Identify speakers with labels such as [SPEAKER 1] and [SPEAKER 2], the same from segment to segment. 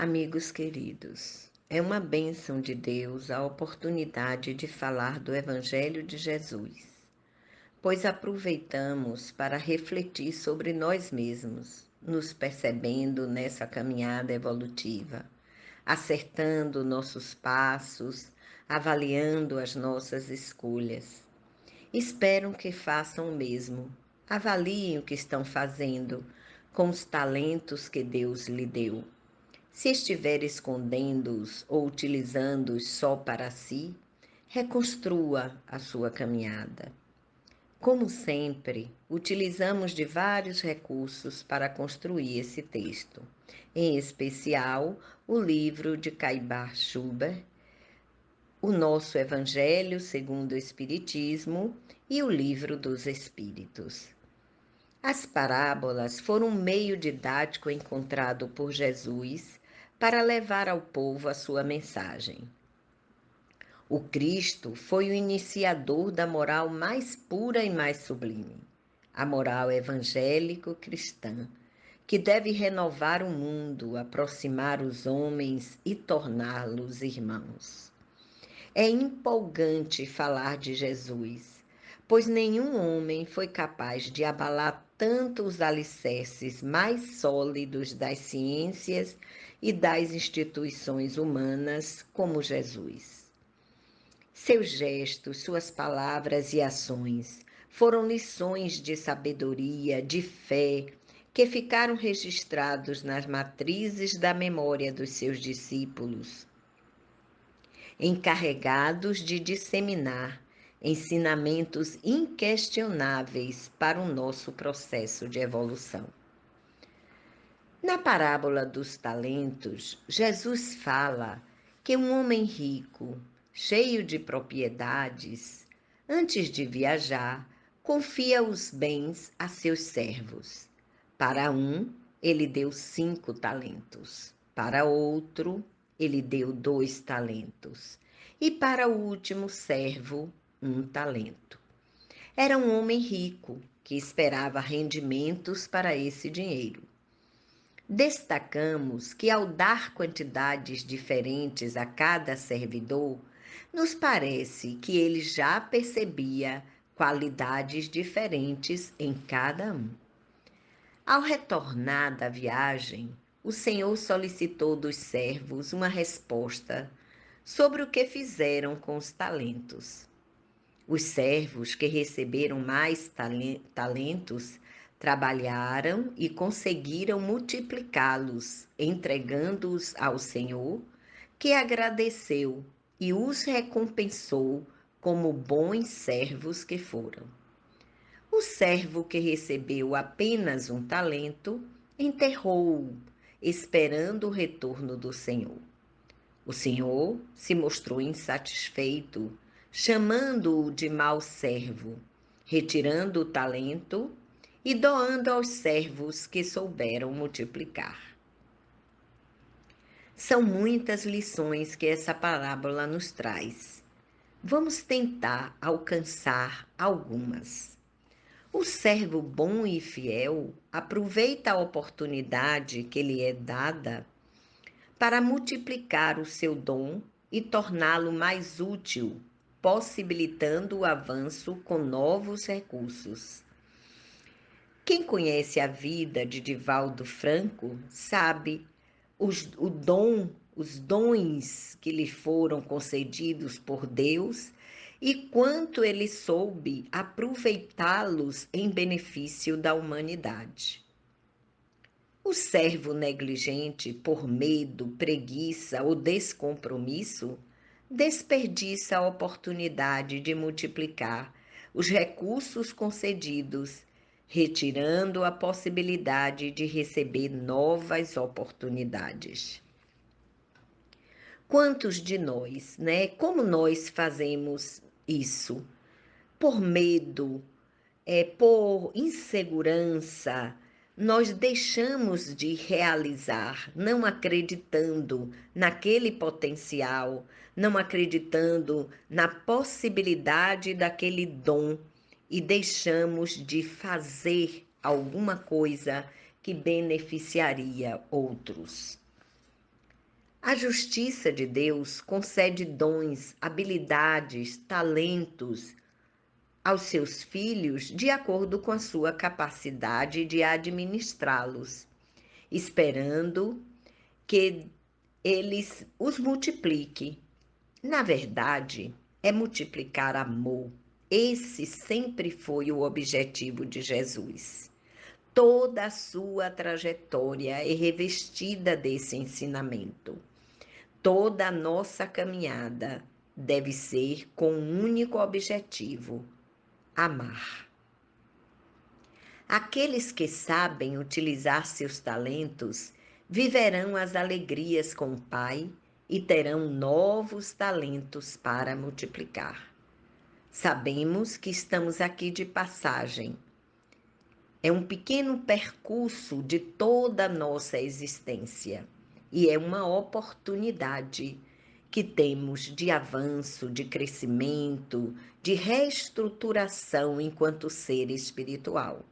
[SPEAKER 1] Amigos queridos, é uma bênção de Deus a oportunidade de falar do Evangelho de Jesus, pois aproveitamos para refletir sobre nós mesmos, nos percebendo nessa caminhada evolutiva, acertando nossos passos, avaliando as nossas escolhas. Espero que façam o mesmo. Avaliem o que estão fazendo com os talentos que Deus lhe deu. Se estiver escondendo-os ou utilizando-os só para si, reconstrua a sua caminhada. Como sempre, utilizamos de vários recursos para construir esse texto, em especial o livro de Caibar Schubert, o nosso Evangelho segundo o Espiritismo e o Livro dos Espíritos. As parábolas foram um meio didático encontrado por Jesus para levar ao povo a sua mensagem. O Cristo foi o iniciador da moral mais pura e mais sublime, a moral evangélico-cristã, que deve renovar o mundo, aproximar os homens e torná-los irmãos. É empolgante falar de Jesus, pois nenhum homem foi capaz de abalar tanto os alicerces mais sólidos das ciências e das instituições humanas como Jesus. Seus gestos, suas palavras e ações foram lições de sabedoria, de fé, que ficaram registrados nas matrizes da memória dos seus discípulos, encarregados de disseminar ensinamentos inquestionáveis para o nosso processo de evolução. Na parábola dos talentos, Jesus fala que um homem rico, cheio de propriedades, antes de viajar, confia os bens a seus servos. Para um, ele deu 5 talentos. Para outro, ele deu 2 talentos. E para o último servo, 1 talento. Era um homem rico que esperava rendimentos para esse dinheiro. Destacamos que, ao dar quantidades diferentes a cada servidor, nos parece que ele já percebia qualidades diferentes em cada um. Ao retornar da viagem, o Senhor solicitou dos servos uma resposta sobre o que fizeram com os talentos. Os servos que receberam mais talentos trabalharam e conseguiram multiplicá-los, entregando-os ao Senhor, que agradeceu e os recompensou como bons servos que foram. O servo que recebeu apenas 1 talento enterrou-o, esperando o retorno do Senhor. O Senhor se mostrou insatisfeito, chamando-o de mau servo, retirando o talento e doando aos servos que souberam multiplicar. São muitas lições que essa parábola nos traz. Vamos tentar alcançar algumas. O servo bom e fiel aproveita a oportunidade que lhe é dada para multiplicar o seu dom e torná-lo mais útil, possibilitando o avanço com novos recursos. Quem conhece a vida de Divaldo Franco sabe os dons que lhe foram concedidos por Deus e quanto ele soube aproveitá-los em benefício da humanidade. O servo negligente, por medo, preguiça ou descompromisso, desperdiça a oportunidade de multiplicar os recursos concedidos, retirando a possibilidade de receber novas oportunidades. Quantos de nós, Como nós fazemos isso? Por medo, por insegurança, nós deixamos de realizar, não acreditando naquele potencial, não acreditando na possibilidade daquele dom e deixamos de fazer alguma coisa que beneficiaria outros. A justiça de Deus concede dons, habilidades, talentos aos seus filhos de acordo com a sua capacidade de administrá-los, esperando que eles os multiplique. Na verdade, é multiplicar amor. Esse sempre foi o objetivo de Jesus. Toda a sua trajetória é revestida desse ensinamento. Toda a nossa caminhada deve ser com um único objetivo: amar. Aqueles que sabem utilizar seus talentos viverão as alegrias com o Pai e terão novos talentos para multiplicar. Sabemos que estamos aqui de passagem. É um pequeno percurso de toda a nossa existência e é uma oportunidade que temos de avanço, de crescimento, de reestruturação enquanto ser espiritual.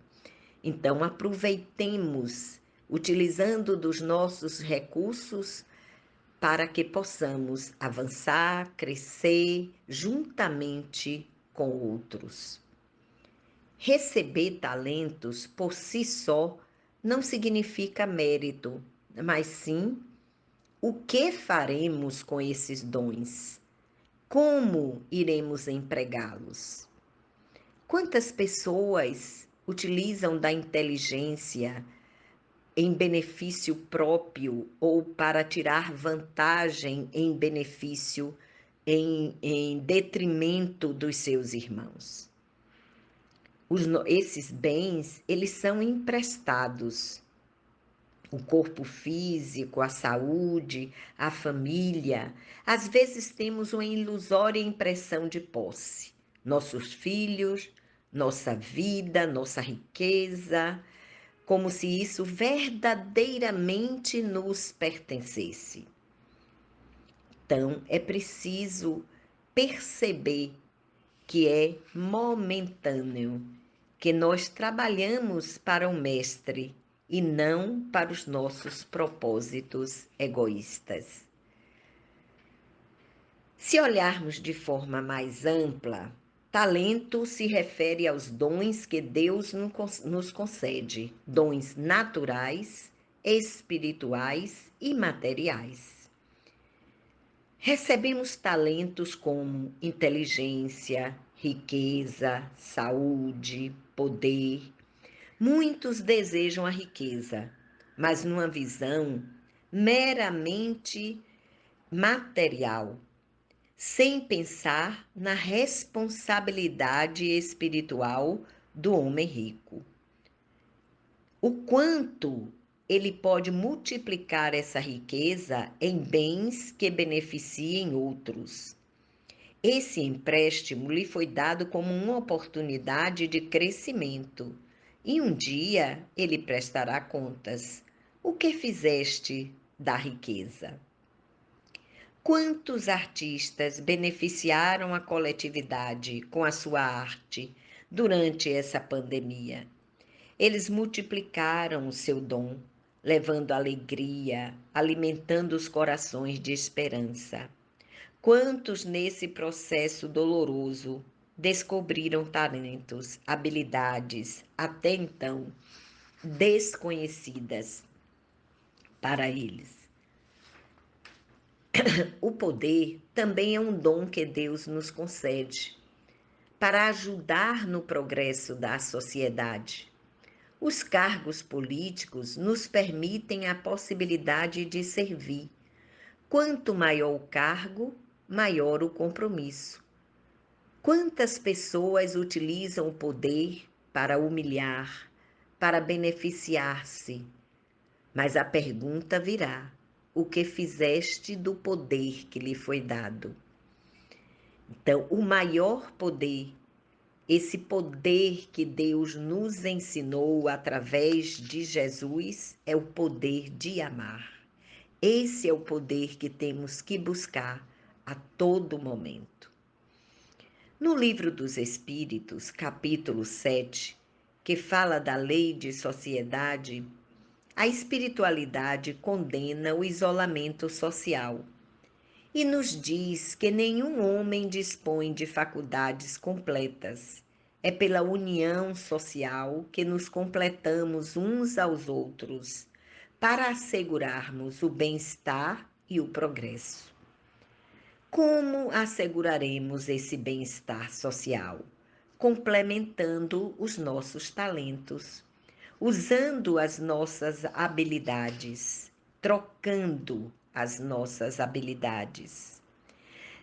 [SPEAKER 1] Então, aproveitemos, utilizando dos nossos recursos, para que possamos avançar, crescer juntamente com outros. Receber talentos por si só não significa mérito, mas sim o que faremos com esses dons, como iremos empregá-los. Quantas pessoas utilizam da inteligência em benefício próprio ou para tirar vantagem em benefício, em detrimento dos seus irmãos? Esses bens, eles são emprestados. O corpo físico, a saúde, a família. Às vezes temos uma ilusória impressão de posse. Nossos filhos, nossa vida, nossa riqueza, como se isso verdadeiramente nos pertencesse. Então, é preciso perceber que é momentâneo, que nós trabalhamos para o Mestre e não para os nossos propósitos egoístas. Se olharmos de forma mais ampla, talento se refere aos dons que Deus nos concede, dons naturais, espirituais e materiais. Recebemos talentos como inteligência, riqueza, saúde, poder. Muitos desejam a riqueza, mas numa visão meramente material, sem pensar na responsabilidade espiritual do homem rico. O quanto ele pode multiplicar essa riqueza em bens que beneficiem outros. Esse empréstimo lhe foi dado como uma oportunidade de crescimento, e um dia ele prestará contas. O que fizeste da riqueza? Quantos artistas beneficiaram a coletividade com a sua arte durante essa pandemia? Eles multiplicaram o seu dom, levando alegria, alimentando os corações de esperança. Quantos nesse processo doloroso descobriram talentos, habilidades até então desconhecidas para eles? O poder também é um dom que Deus nos concede para ajudar no progresso da sociedade. Os cargos políticos nos permitem a possibilidade de servir. Quanto maior o cargo, maior o compromisso. Quantas pessoas utilizam o poder para humilhar, para beneficiar-se? Mas a pergunta virá: o que fizeste do poder que lhe foi dado? Então, o maior poder, esse poder que Deus nos ensinou através de Jesus, é o poder de amar. Esse é o poder que temos que buscar a todo momento. No Livro dos Espíritos, capítulo 7, que fala da lei de sociedade, A espiritualidade condena o isolamento social e nos diz que nenhum homem dispõe de faculdades completas. É pela união social que nos completamos uns aos outros, para assegurarmos o bem-estar e o progresso. Como asseguraremos esse bem-estar social? Complementando os nossos talentos, usando as nossas habilidades, trocando as nossas habilidades.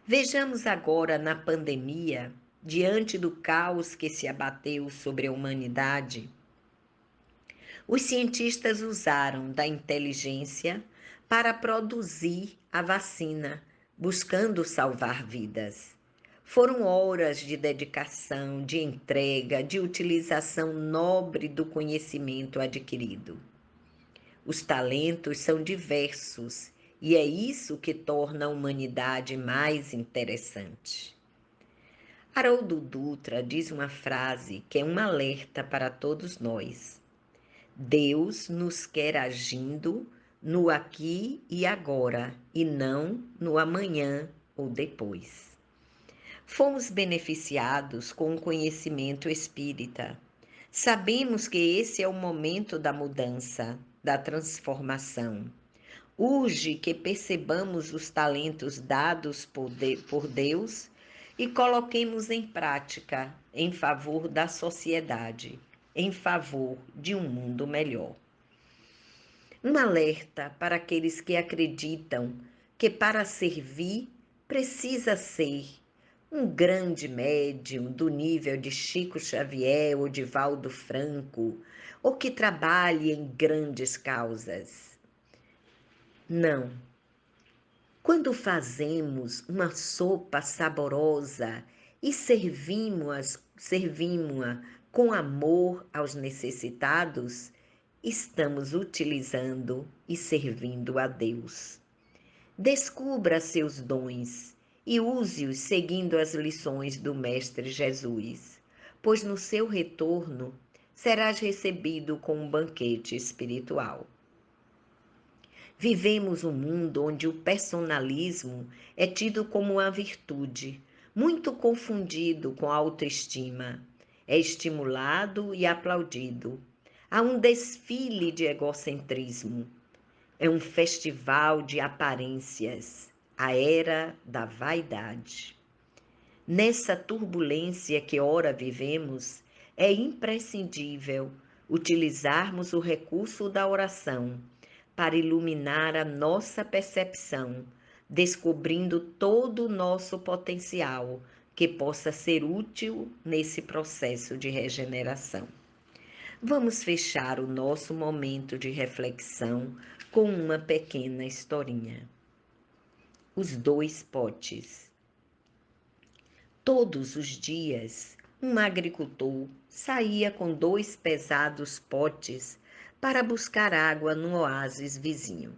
[SPEAKER 1] Vejamos agora na pandemia, diante do caos que se abateu sobre a humanidade, os cientistas usaram da inteligência para produzir a vacina, buscando salvar vidas. Foram horas de dedicação, de entrega, de utilização nobre do conhecimento adquirido. Os talentos são diversos e é isso que torna a humanidade mais interessante. Haroldo Dutra diz uma frase que é um alerta para todos nós. Deus nos quer agindo no aqui e agora, e não no amanhã ou depois. Fomos beneficiados com o conhecimento espírita. Sabemos que esse é o momento da mudança, da transformação. Urge que percebamos os talentos dados por Deus e coloquemos em prática em favor da sociedade, em favor de um mundo melhor. Um alerta para aqueles que acreditam que para servir precisa ser um grande médium do nível de Chico Xavier ou de Valdo Franco, ou que trabalhe em grandes causas. Não. Quando fazemos uma sopa saborosa e servimos-a com amor aos necessitados, estamos utilizando e servindo a Deus. Descubra seus dons e use-os seguindo as lições do Mestre Jesus, pois no seu retorno serás recebido com um banquete espiritual. Vivemos um mundo onde o personalismo é tido como uma virtude, muito confundido com a autoestima. É estimulado e aplaudido. Há um desfile de egocentrismo. É um festival de aparências, a era da vaidade. Nessa turbulência que ora vivemos, é imprescindível utilizarmos o recurso da oração para iluminar a nossa percepção, descobrindo todo o nosso potencial que possa ser útil nesse processo de regeneração. Vamos fechar o nosso momento de reflexão com uma pequena historinha. Os dois potes. Todos os dias, um agricultor saía com 2 pesados potes para buscar água no oásis vizinho.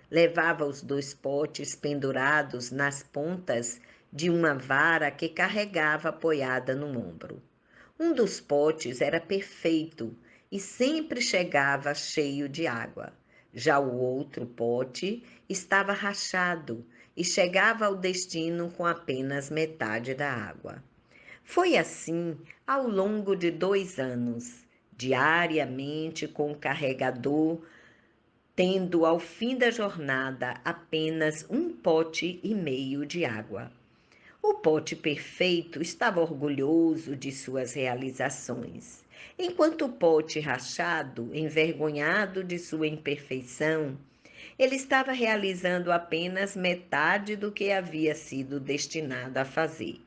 [SPEAKER 1] Levava os 2 potes pendurados nas pontas de uma vara que carregava apoiada no ombro. Um dos potes era perfeito e sempre chegava cheio de água. Já o outro pote estava rachado e chegava ao destino com apenas metade da água. Foi assim ao longo de 2 anos, diariamente com o carregador, tendo ao fim da jornada apenas 1,5 pote de água. O pote perfeito estava orgulhoso de suas realizações, enquanto o pote rachado, envergonhado de sua imperfeição, ele estava realizando apenas metade do que havia sido destinado a fazer.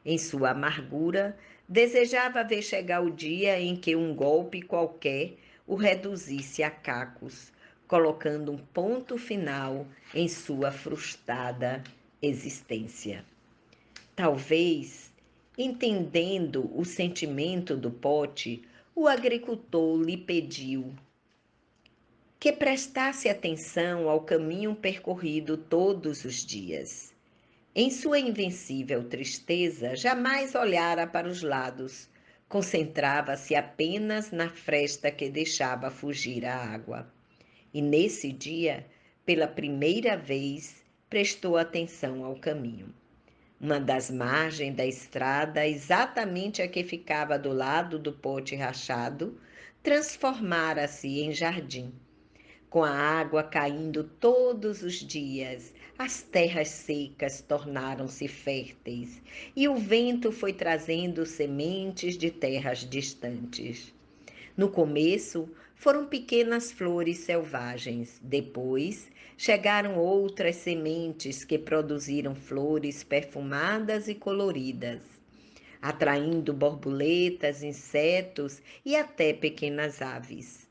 [SPEAKER 1] Em sua amargura, desejava ver chegar o dia em que um golpe qualquer o reduzisse a cacos, colocando um ponto final em sua frustrada existência. Talvez, entendendo o sentimento do pote, o agricultor lhe pediu que prestasse atenção ao caminho percorrido todos os dias. Em sua invencível tristeza, jamais olhara para os lados, concentrava-se apenas na fresta que deixava fugir a água. e nesse dia, pela primeira vez, prestou atenção ao caminho. Uma das margens da estrada, exatamente a que ficava do lado do pote rachado, transformara-se em jardim. Com a água caindo todos os dias, as terras secas tornaram-se férteis e o vento foi trazendo sementes de terras distantes. No começo, foram pequenas flores selvagens. Depois, chegaram outras sementes que produziram flores perfumadas e coloridas, atraindo borboletas, insetos e até pequenas aves.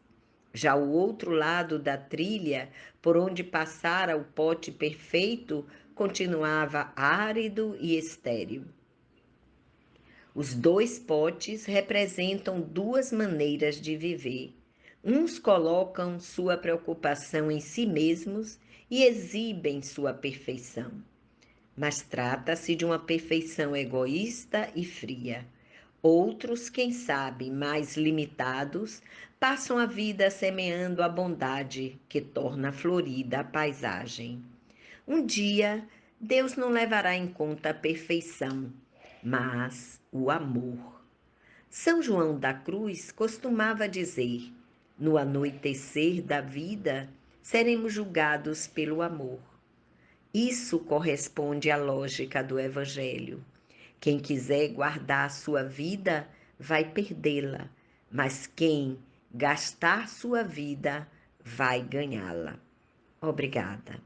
[SPEAKER 1] Já o outro lado da trilha, por onde passara o pote perfeito, continuava árido e estéril. Os dois potes representam duas maneiras de viver. Uns colocam sua preocupação em si mesmos e exibem sua perfeição. Mas trata-se de uma perfeição egoísta e fria. Outros, quem sabe, mais limitados, passam a vida semeando a bondade que torna florida a paisagem. Um dia, Deus não levará em conta a perfeição, mas o amor. São João da Cruz costumava dizer: no anoitecer da vida, seremos julgados pelo amor. Isso corresponde à lógica do Evangelho. Quem quiser guardar sua vida, vai perdê-la, mas quem gastar sua vida, vai ganhá-la. Obrigada.